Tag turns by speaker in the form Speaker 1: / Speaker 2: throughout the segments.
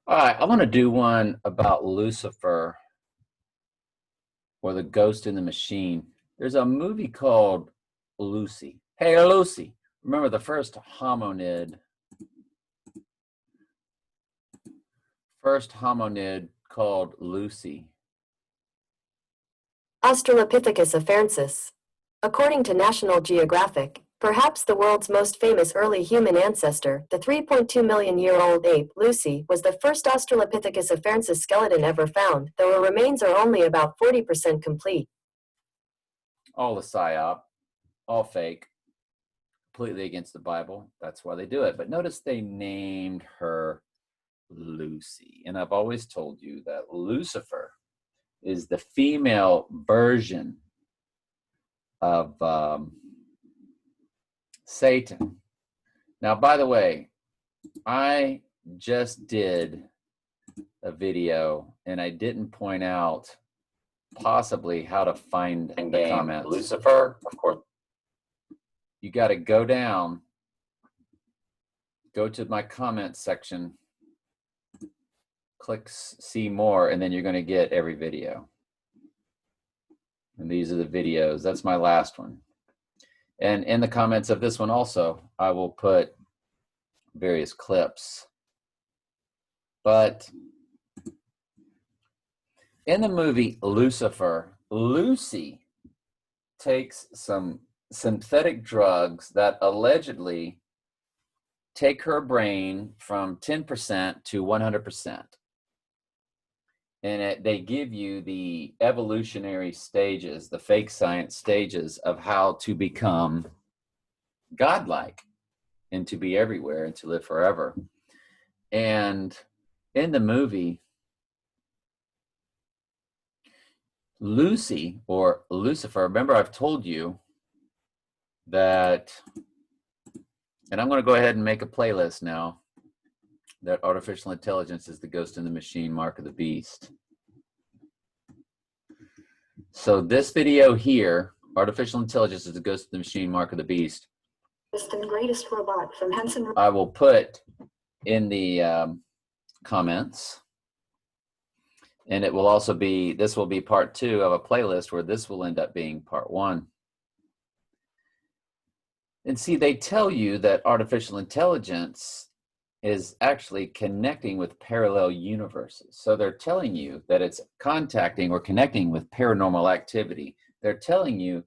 Speaker 1: All right, I want to do one about Lucifer or the ghost in the machine. There's a movie called Lucy. Hey, Lucy. Remember the first hominid called Lucy.
Speaker 2: Australopithecus afarensis. According to National Geographic, perhaps the world's most famous early human ancestor, the 3.2 million year old ape Lucy, was the first Australopithecus afarensis skeleton ever found, though her remains are only about 40% complete.
Speaker 1: All a psyop, all fake, completely against the Bible. That's why they do it. But notice they named her Lucy. And I've always told you that Lucifer is the female version of Satan. Now, by the way, I just did a video and I didn't point out possibly how to find the comments.
Speaker 3: Lucifer, of course.
Speaker 1: You got to go down, go to my comments section, click see more, and then you're going to get every video. And these are the videos. That's my last one. And in the comments of this one also, I will put various clips. But in the movie Lucifer, Lucy takes some synthetic drugs that allegedly take her brain from 10% to 100%. And they give you the evolutionary stages, the fake science stages of how to become godlike and to be everywhere and to live forever. And in the movie, Lucy or Lucifer, remember I've told you that, and I'm going to go ahead and make a playlist now, that artificial intelligence is the ghost in the machine, mark of the beast. So this video here, artificial intelligence is the ghost of the machine, mark of the beast,
Speaker 4: and greatest robot from Henson.
Speaker 1: I will put in the comments. And it will also be, this will be part 2 of a playlist where this will end up being part 1. And see, they tell you that artificial intelligence is actually connecting with parallel universes. So they're telling you that it's contacting or connecting with paranormal activity. They're telling you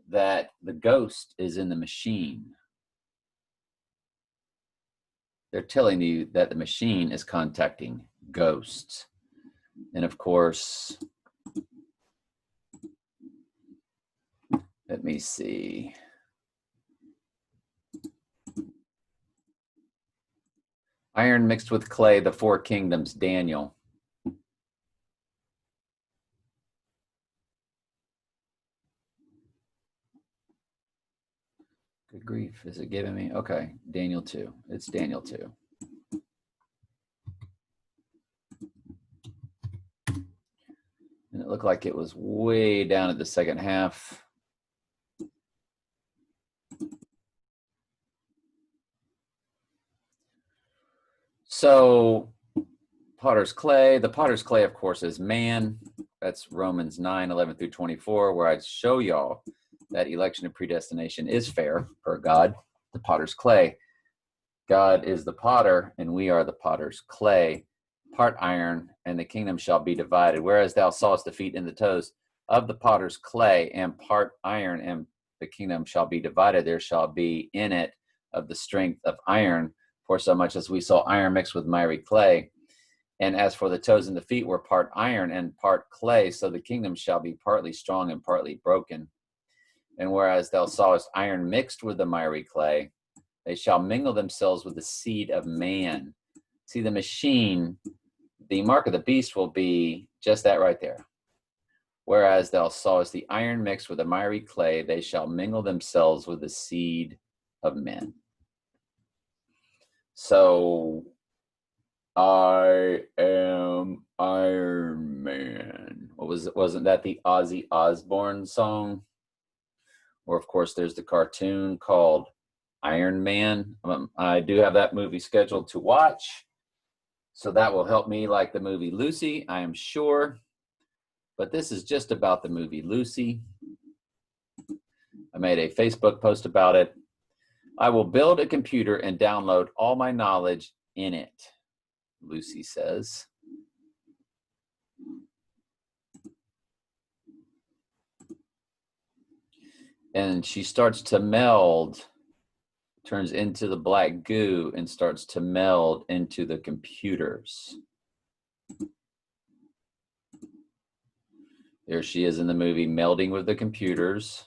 Speaker 1: that the ghost is in the machine. They're telling you that the machine is contacting ghosts. And of course, let me see. Iron mixed with clay, the 4 kingdoms, Daniel. Good grief, is it giving me? Okay, Daniel 2. It's Daniel 2. And it looked like it was way down at the second half. So potter's clay, the potter's clay, of course, is man. That's Romans 9:11-24, where I show y'all that election and predestination is fair per God, the potter's clay. God is the potter, and we are the potter's clay. Part iron, and the kingdom shall be divided. Whereas thou sawest the feet and the toes of the potter's clay, and part iron, and the kingdom shall be divided. There shall be in it of the strength of iron, for so much as we saw iron mixed with miry clay. And as for the toes and the feet were part iron and part clay, so the kingdom shall be partly strong and partly broken. And whereas thou sawest iron mixed with the miry clay, they shall mingle themselves with the seed of man. See, the machine, the mark of the beast will be just that right there. Whereas thou sawest the iron mixed with the miry clay, they shall mingle themselves with the seed of men. So I am Iron Man. Wasn't that the Ozzy Osbourne song? Or of course there's the cartoon called Iron Man. I do have that movie scheduled to watch. So that will help me like the movie Lucy, I am sure. But this is just about the movie Lucy. I made a Facebook post about it. I will build a computer and download all my knowledge in it, Lucy says. And she starts to meld, turns into the black goo and starts to meld into the computers. There she is in the movie, melding with the computers.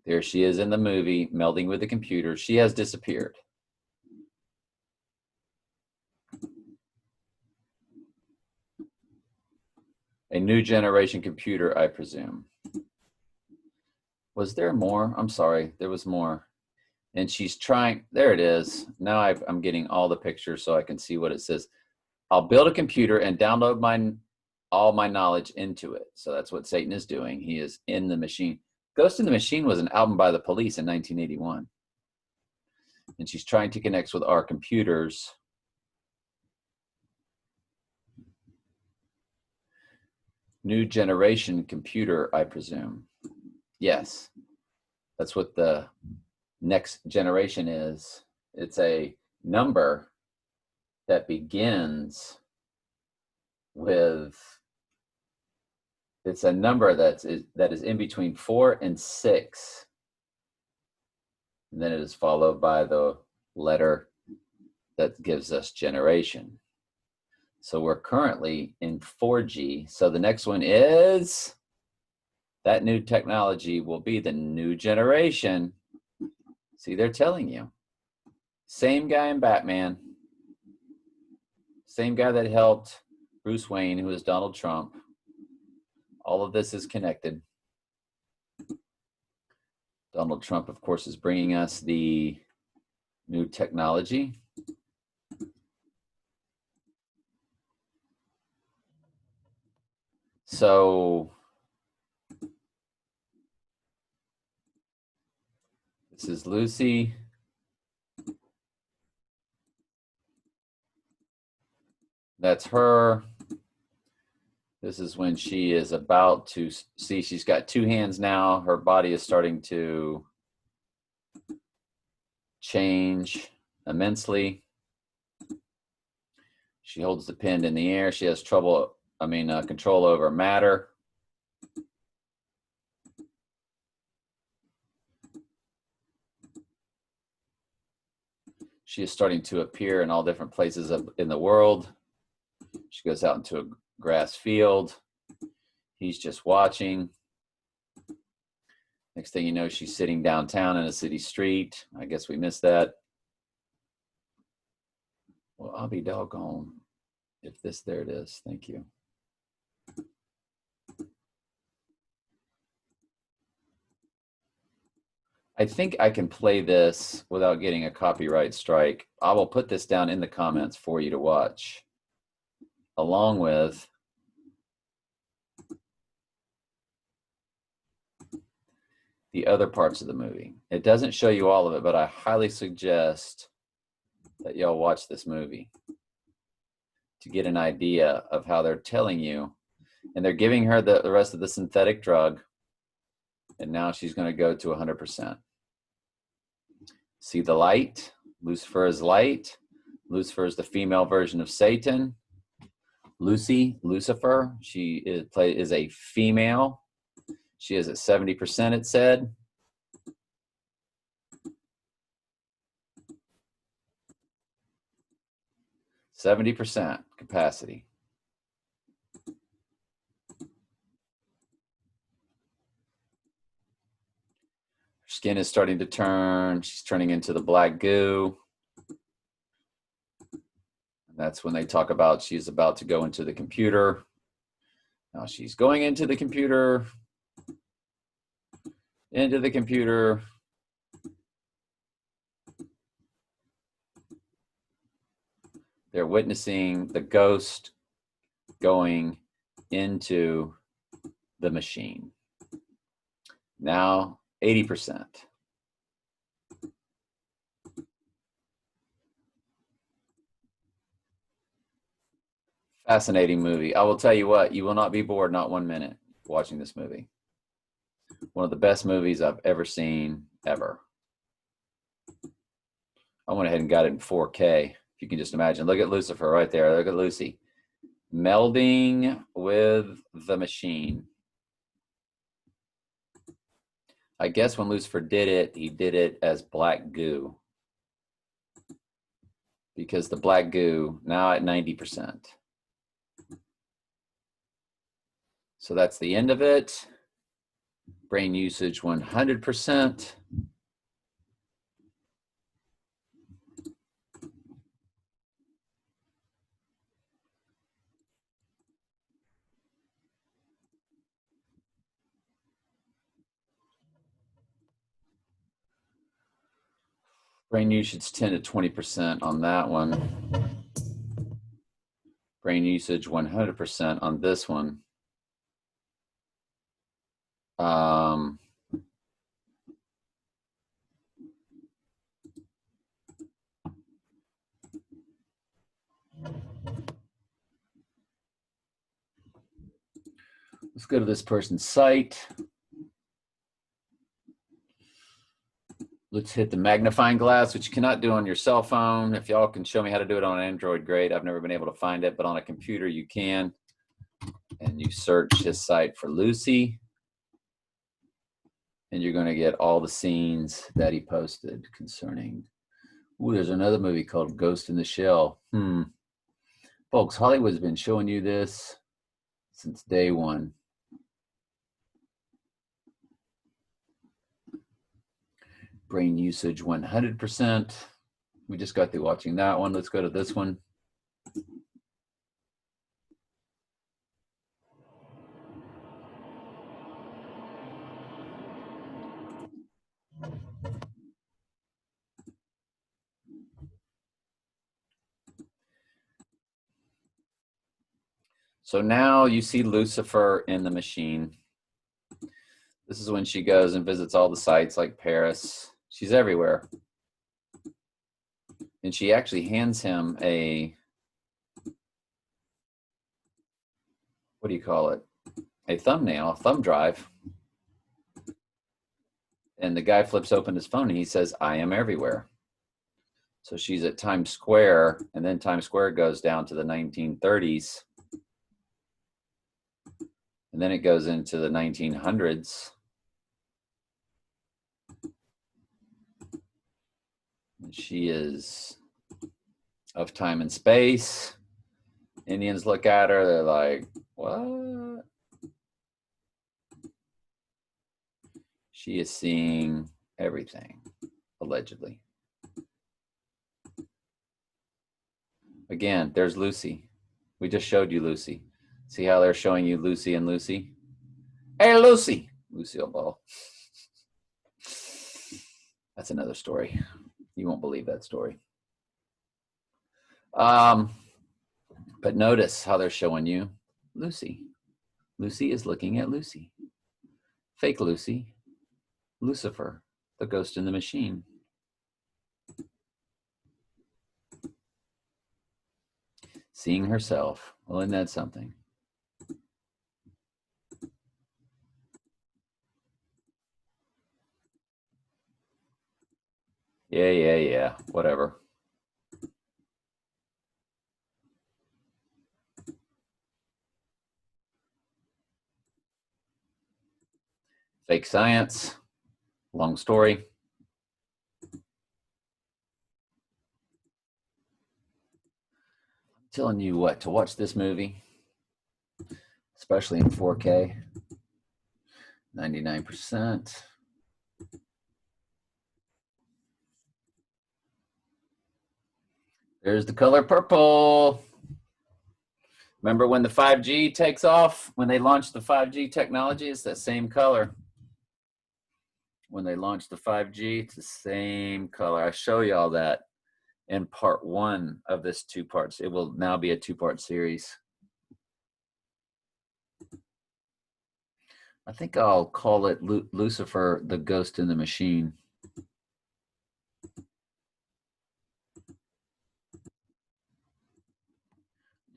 Speaker 1: There she is in the movie, melding with the computers. She has disappeared. A new generation computer, I presume. Was there more? I'm sorry, there was more. And she's trying, there it is. Now I'm getting all the pictures so I can see what it says. I'll build a computer and download all my knowledge into it. So that's what Satan is doing. He is in the machine. Ghost in the Machine was an album by the Police in 1981. And she's trying to connect with our computers. New generation computer, I presume. Yes, that's what the next generation is. It's a number that begins with, it's a number that is in between 4 and 6. And then it is followed by the letter that gives us generation. So we're currently in 4G. So the next one is, that new technology will be the new generation. See, they're telling you. Same guy in Batman. Same guy that helped Bruce Wayne, who is Donald Trump. All of this is connected. Donald Trump, of course, is bringing us the new technology. So this is Lucy. That's her. This is when she is about to see, she's got 2 hands now. Her body is starting to change immensely. She holds the pen in the air. She has control over matter. She is starting to appear in all different places in the world. She goes out into a grass field. He's just watching. Next thing you know, she's sitting downtown in a city street. I guess we missed that. Well, I'll be doggone if this, there it is. Thank you. I think I can play this without getting a copyright strike. I will put this down in the comments for you to watch, along with the other parts of the movie. It doesn't show you all of it, but I highly suggest that y'all watch this movie to get an idea of how they're telling you. And they're giving her the rest of the synthetic drug, and now she's going to go to 100%. See the light? Lucifer is light. Lucifer is the female version of Satan. Lucy, Lucifer, she is a female. She is at 70%, it said. %, capacity. Her skin is starting to turn. She's turning into the black goo. And that's when they talk about she's about to go into the computer. Now she's going into the computer. Into the computer. They're witnessing the ghost going into the machine. Now 80%. Fascinating movie. I will tell you what, you will not be bored not 1 minute watching this movie. One of the best movies I've ever seen, ever. I went ahead and got it in 4K, if you can just imagine. Look at Lucifer right there. Look at Lucy. Melding with the machine. I guess when Lucifer did it, he did it as black goo. Because the black goo, now at 90%. So that's the end of it. Brain usage 100%. Brain usage 10 to 20% on that one. Brain usage 100% on this one. Let's go to this person's site. Let's hit the magnifying glass, which you cannot do on your cell phone. If y'all can show me how to do it on Android, great. I've never been able to find it, but on a computer you can. And you search his site for Lucy. And you're going to get all the scenes that he posted concerning. Ooh, there's another movie called Ghost in the Shell. Folks, Hollywood's been showing you this since day one. Brain usage 100%. We just got through watching that one. Let's go to this one. So now you see Lucifer in the machine. This is when she goes and visits all the sites like Paris. She's everywhere. And she actually hands him a, what do you call it? A thumbnail, a thumb drive. And the guy flips open his phone and he says, I am everywhere. So she's at Times Square, and then Times Square goes down to the 1930s. And then it goes into the 1900s. And she is of time and space. Indians look at her, they're like, what? She is seeing everything, allegedly. Again, there's Lucy. We just showed you Lucy. See how they're showing you Lucy and Lucy? Hey, Lucy! Lucille Ball. That's another story. You won't believe that story. But notice how they're showing you Lucy. Lucy is looking at Lucy. Fake Lucy. Lucifer, the ghost in the machine. Seeing herself. Well, isn't that something? Yeah. Whatever. Fake science. Long story. I'm telling you what, to watch this movie, especially in 4K, 99%. There's the color purple. Remember when the 5G takes off? When they launched the 5G technology, it's that same color. When they launched the 5G, it's the same color. I show you all that in part 1 of this 2 parts. It will now be a 2-part series. I think I'll call it Lucifer, the Ghost in the Machine.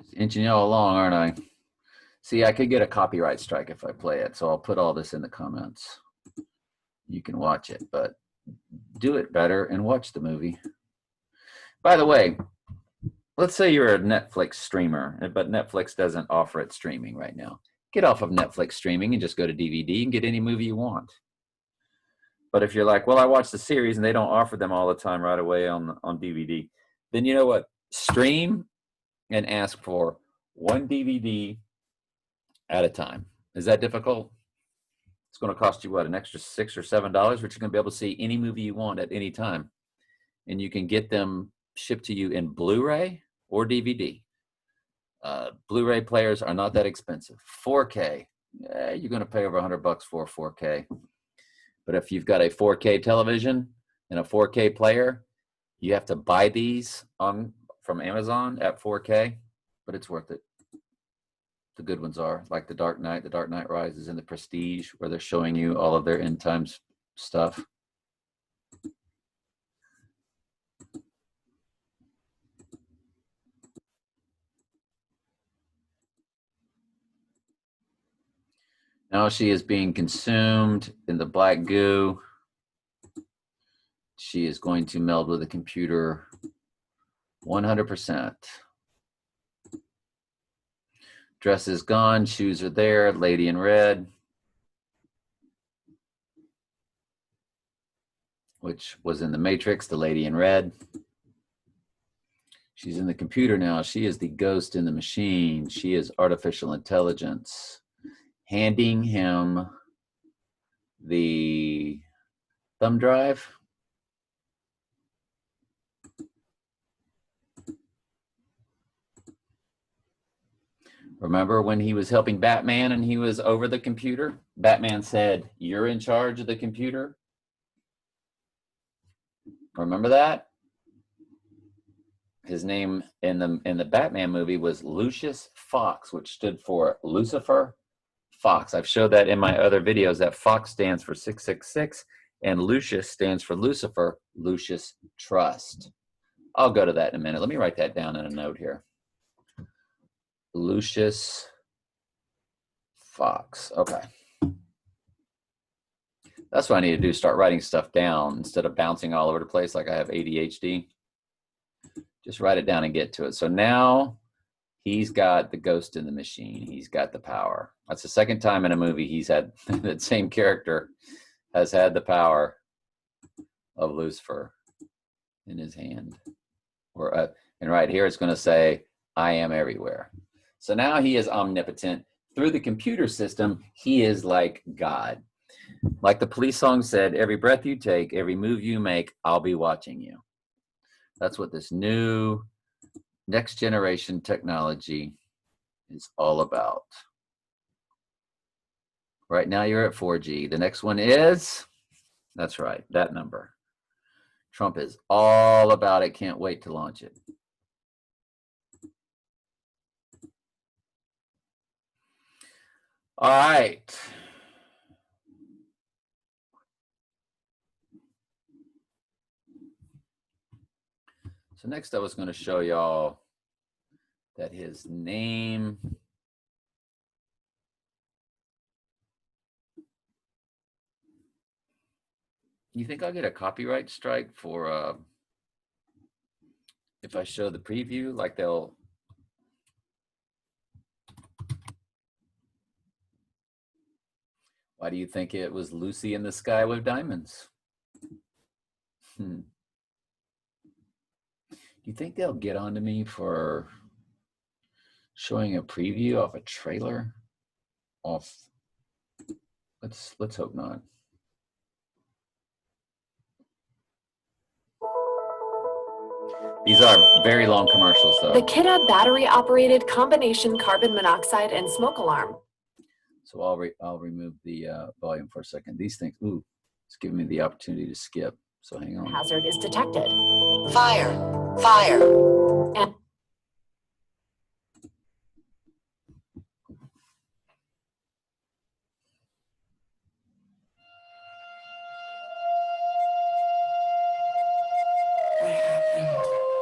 Speaker 1: Just inching y'all along, aren't I? See, I could get a copyright strike if I play it, so I'll put all this in the comments. You can watch it, but do it better and watch the movie. By the way, let's say you're a Netflix streamer, but Netflix doesn't offer it streaming right now. Get off of Netflix streaming and just go to DVD and get any movie you want. But if you're like, well, I watch the series and they don't offer them all the time right away on DVD, then you know what? Stream and ask for one DVD at a time. Is that difficult? It's going to cost you, what, an extra $6 or $7, but you're going to be able to see any movie you want at any time. And you can get them shipped to you in Blu-ray or DVD. Blu-ray players are not that expensive. 4K, you're going to pay over $100 for a 4K. But if you've got a 4K television and a 4K player, you have to buy these from Amazon at 4K, but it's worth it. The good ones are, like The Dark Knight. The Dark Knight Rises and The Prestige, where they're showing you all of their end times stuff. Now she is being consumed in the black goo. She is going to meld with the computer 100%. Dress is gone, shoes are there, lady in red, which was in the Matrix, the lady in red. She's in the computer now. She is the ghost in the machine. She is artificial intelligence, handing him the thumb drive. Remember when he was helping Batman and he was over the computer? Batman said, "You're in charge of the computer." Remember that? His name in the Batman movie was Lucius Fox, which stood for Lucifer Fox. I've showed that in my other videos that Fox stands for 666 and Lucius stands for Lucifer, Lucius Trust. I'll go to that in a minute. Let me write that down in a note here. Lucius Fox. Okay. That's what I need to do, start writing stuff down instead of bouncing all over the place like I have ADHD. Just write it down and get to it. So now he's got the ghost in the machine. He's got the power. That's the second time in a movie he's had that same character has had the power of Lucifer in his hand. And right here it's going to say, "I am everywhere." So now he is omnipotent. Through the computer system, he is like God. Like the police song said, every breath you take, every move you make, I'll be watching you. That's what this new next generation technology is all about. Right now you're at 4G. The next one is, that's right, that number. Trump is all about it. Can't wait to launch it. All right. So next I was going to show y'all that his name you think I'll get a copyright strike for if I show the preview, like they'll why do you think it was Lucy in the Sky with Diamonds? Do you think they'll get onto me for showing a preview of a trailer? Let's hope not. These are very long commercials, though.
Speaker 2: The Kidda battery-operated combination carbon monoxide and smoke alarm.
Speaker 1: So I'll remove the volume for a second. These things, ooh, it's giving me the opportunity to skip. So hang on.
Speaker 2: Hazard is detected.
Speaker 3: Fire! Fire!
Speaker 2: And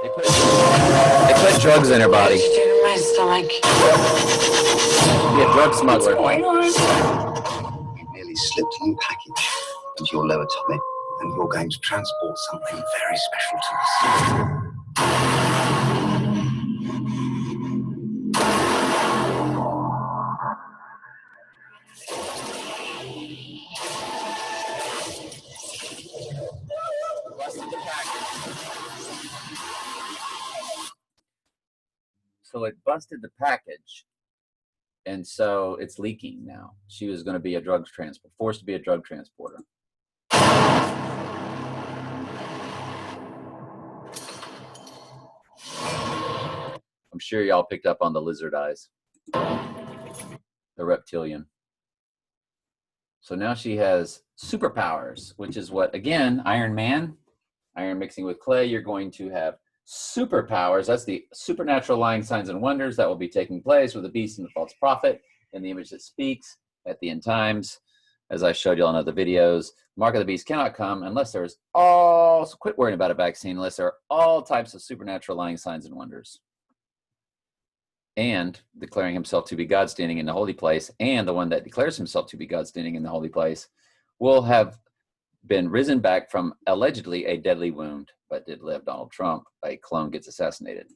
Speaker 1: They put drugs in her body.
Speaker 3: stomach.
Speaker 1: Be a drug smuggler.
Speaker 5: You merely slipped a new package into your lower tummy, and you're going to transport something very special to us.
Speaker 1: So it busted the package, and so it's leaking now. She was going to be a drug transport, forced to be a drug transporter. I'm sure y'all picked up on the lizard eyes, the reptilian. So now she has superpowers, which is what, again, Iron Man, iron mixing with clay, you're going to have superpowers. That's the supernatural lying signs and wonders that will be taking place with the beast and the false prophet and the image that speaks at the end times. As I showed you all in other videos, mark of the beast cannot come unless there's all, so quit worrying about a vaccine, unless there are all types of supernatural lying signs and wonders. And declaring himself to be God standing in the holy place, and the one that declares himself to be God standing in the holy place will have been risen back from allegedly a deadly wound, but did live. Donald Trump, a clone, gets assassinated.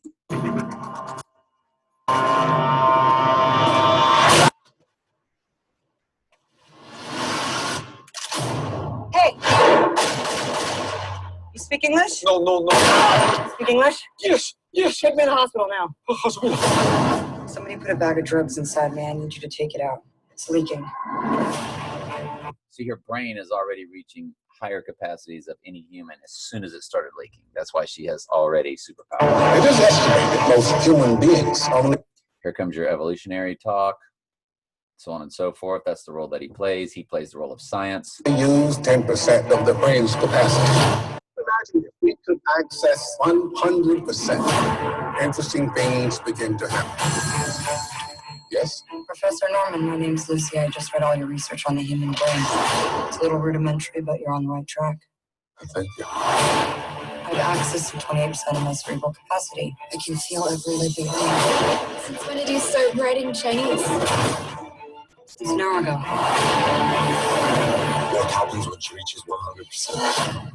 Speaker 6: Hey! You speak English?
Speaker 7: No.
Speaker 6: You speak English?
Speaker 7: Yes.
Speaker 6: Take me to the hospital now.
Speaker 7: Hospital.
Speaker 6: Somebody put a bag of drugs inside me. I need you to take it out. It's leaking.
Speaker 1: See, her brain is already reaching higher capacities of any human as soon as it started leaking. That's why she has already superpowers.
Speaker 7: It is estimated most human beings only.
Speaker 1: Here comes your evolutionary talk, so on and so forth. That's the role that he plays. He plays the role of science.
Speaker 7: Use 10% of the brain's capacity. Imagine if we could access 100%. Interesting things begin to happen. Yes?
Speaker 6: Professor Norman, my name's Lucy. I just read all your research on the human brain. It's a little rudimentary, but you're on the right track.
Speaker 7: Thank you.
Speaker 6: I have access to 28% of my cerebral capacity. I can feel every living thing.
Speaker 8: Since when did you start writing Chinese?
Speaker 6: Since an hour ago.
Speaker 7: What happens when she reaches 100%?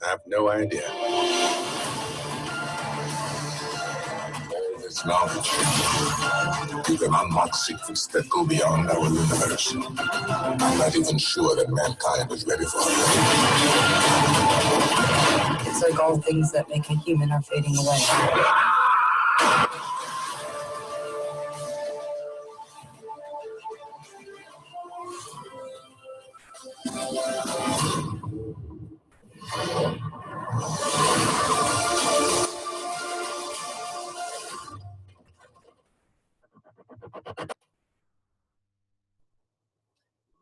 Speaker 7: I have no idea. All this knowledge, you can unlock secrets that go beyond our universe. I'm not even sure that mankind is ready for it.
Speaker 6: It's like all things that make a human are fading away.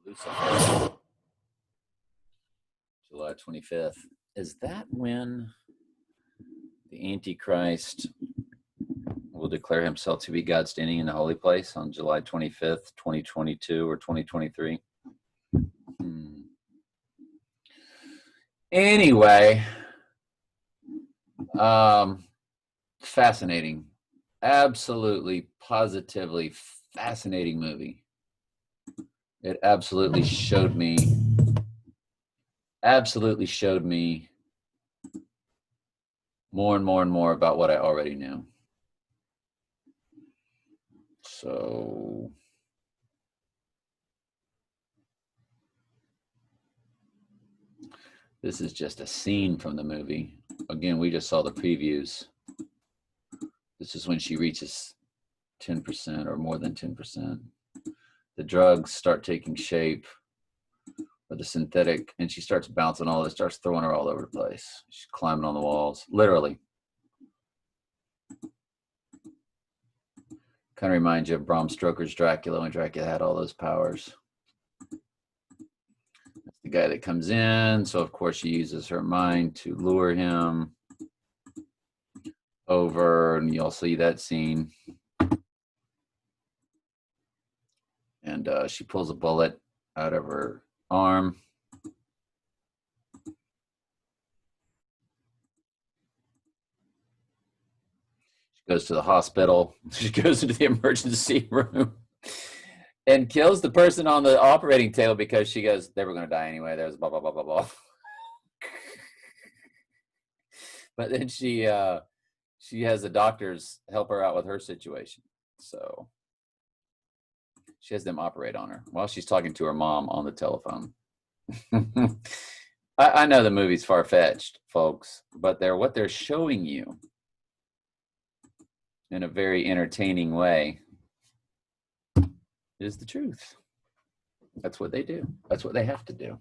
Speaker 1: Lucifer, July 25th. Is that when the Antichrist will declare himself to be God standing in the holy place on July 25th, 2022 or 2023? Anyway, fascinating. Absolutely, positively fascinating movie. It absolutely showed me more and more about what I already knew. So this is just a scene from the movie. Again, we just saw the previews. This is when she reaches 10% or more than 10%. The drugs start taking shape, or the synthetic, and she starts bouncing all this, starts throwing her all over the place. She's climbing on the walls, literally. Kind of reminds you of Bram Stoker's Dracula, when Dracula had all those powers. That's the guy that comes in, so of course she uses her mind to lure him over, and you'll see that scene. And she pulls a bullet out of her arm. She Goes to the hospital. She goes into the emergency room and kills the person on the operating table because she goes, they were going to die anyway. There's blah, blah, blah, blah, blah. But then she has the doctors help her out with her situation. So she has them operate on her while she's talking to her mom on the telephone. I know the movie's far-fetched, folks, but what they're showing you in a very entertaining way is the truth. That's what they do. That's what they have to do.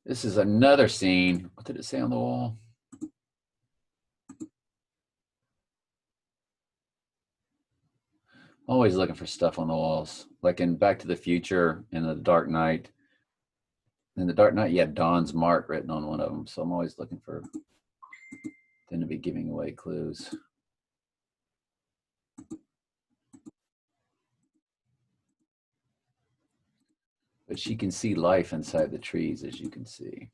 Speaker 1: This is another scene. What did it say on the wall? Always looking for stuff on the walls. Like in Back to the Future and The Dark Knight. In The Dark Knight, you have Don's mark written on one of them. So I'm always looking for them to be giving away clues. But she can see life inside the trees, as you can see.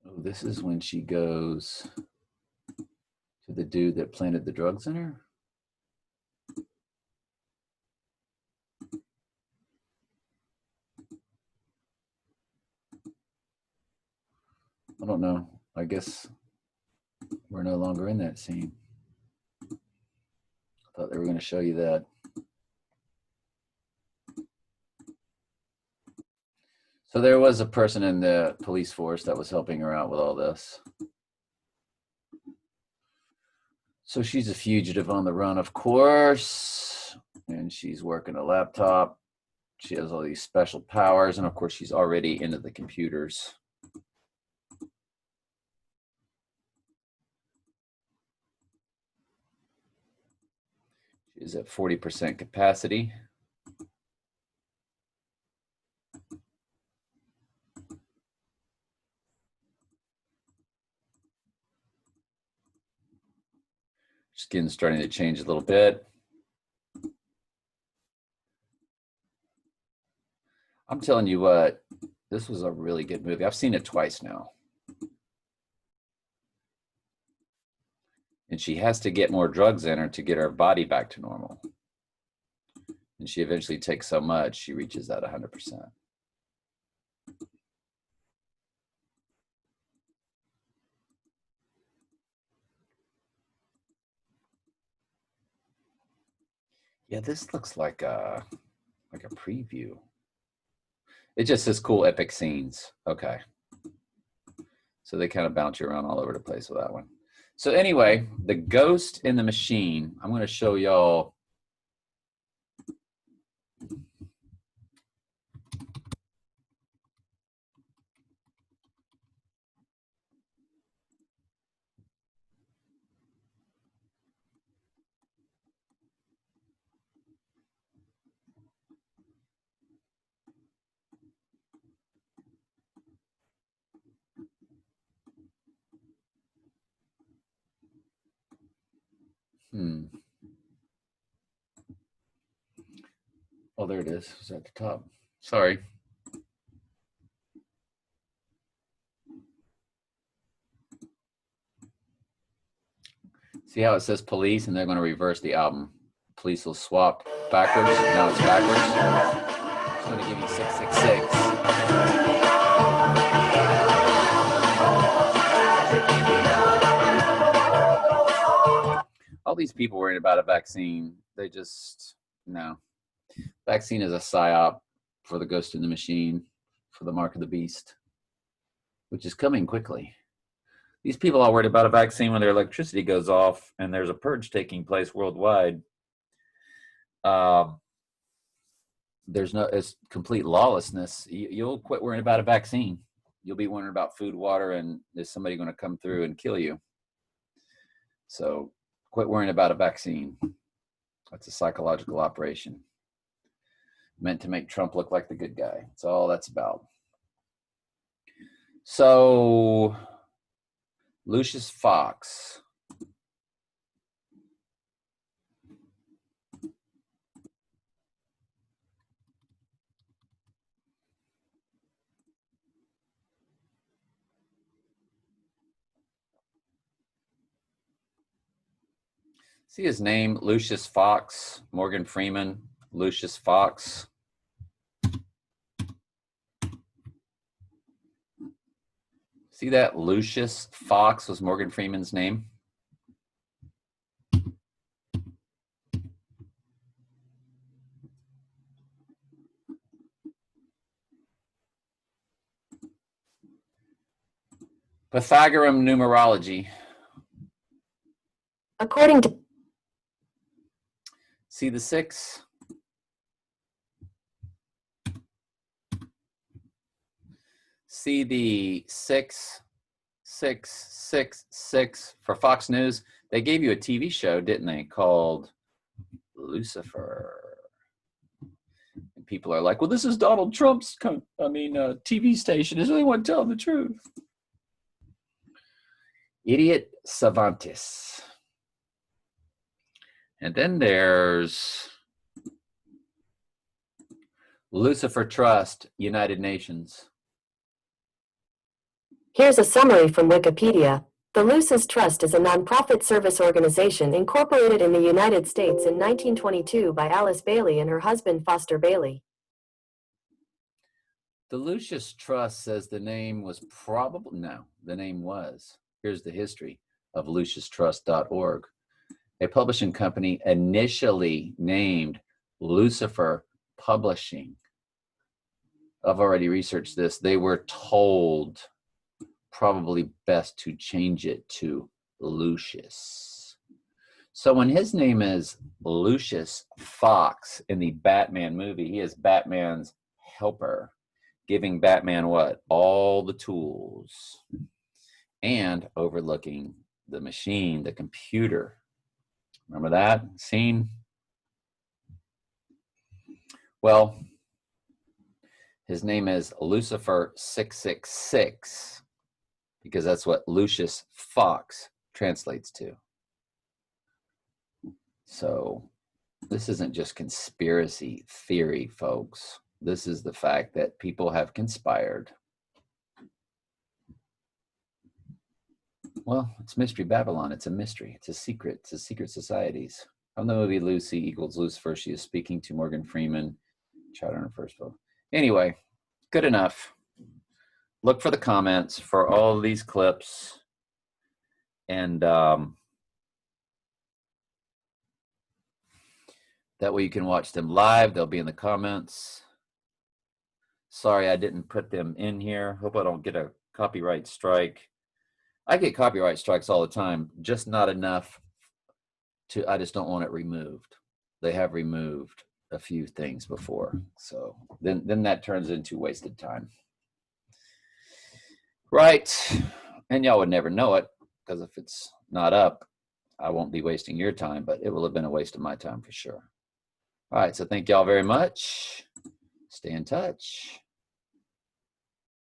Speaker 1: Oh, this is when she goes to the dude that planted the drugs in her. I don't know. I guess we're no longer in that scene. I thought they were going to show you that. So there was a person in the police force that was helping her out with all this. So she's a fugitive on the run, of course, and she's working a laptop. She has all these special powers, and of course she's already into the computers. She's at 40% capacity. Skin's starting to change a little bit. I'm telling you what, this was a really good movie. I've seen it twice now. And she has to get more drugs in her to get her body back to normal. And she eventually takes so much, she reaches that 100%. Yeah, this looks like a preview. It just says cool epic scenes. Okay. So they kind of bounce you around all over the place with that one. So anyway, the ghost in the machine, I'm going to show y'all. Oh, there it is. It's at the top. Sorry. See how it says police, and they're going to reverse the album. Police will swap backwards. Now it's backwards. It's going to give you 666. All these people worrying about a vaccine, they just, no. Vaccine is a psyop for the ghost in the machine, for the mark of the beast, which is coming quickly. These people are worried about a vaccine when their electricity goes off and there's a purge taking place worldwide. It's complete lawlessness. You'll quit worrying about a vaccine. You'll be worrying about food, water, and is somebody going to come through and kill you? So quit worrying about a vaccine. That's a psychological operation meant to make Trump look like the good guy. That's all that's about. So, Lucius Fox. See his name, Lucius Fox, Morgan Freeman, Lucius Fox. See that? Lucius Fox was Morgan Freeman's name. Pythagorean numerology.
Speaker 2: According to
Speaker 1: See the 6? See the 6, 6, 6, 6 for Fox News? They gave you a TV show, didn't they, called Lucifer. And people are like, well, this is Donald Trump's TV station. Does anyone tell the truth? Idiot Savantis. And then there's Lucifer Trust, United Nations.
Speaker 2: Here's a summary from Wikipedia. The Lucis Trust is a nonprofit service organization incorporated in the United States in 1922 by Alice Bailey and her husband Foster Bailey.
Speaker 1: The Lucius Trust says the name was probably, no, the name was. Here's the history of luciustrust.org. A publishing company initially named Lucifer Publishing. I've already researched this. They were told probably best to change it to Lucius. So when his name is Lucius Fox in the Batman movie, he is Batman's helper, giving Batman what? All the tools and overlooking the machine, the computer. Remember that scene? Well, his name is Lucifer 666 because that's what Lucius Fox translates to. So this isn't just conspiracy theory, folks. This is the fact that people have conspired. Well, it's Mystery Babylon. It's a mystery. It's a secret. It's a secret societies. From the movie Lucy equals Lucifer, she is speaking to Morgan Freeman. Tried on her first vote. Anyway, good enough. Look for the comments for all of these clips. And that way you can watch them live. They'll be in the comments. Sorry I didn't put them in here. Hope I don't get a copyright strike. I get copyright strikes all the time, just not enough to, I just don't want it removed. They have removed a few things before. So then that turns into wasted time. Right. And y'all would never know it because if it's not up, I won't be wasting your time, but it will have been a waste of my time for sure. All right. So thank y'all very much. Stay in touch.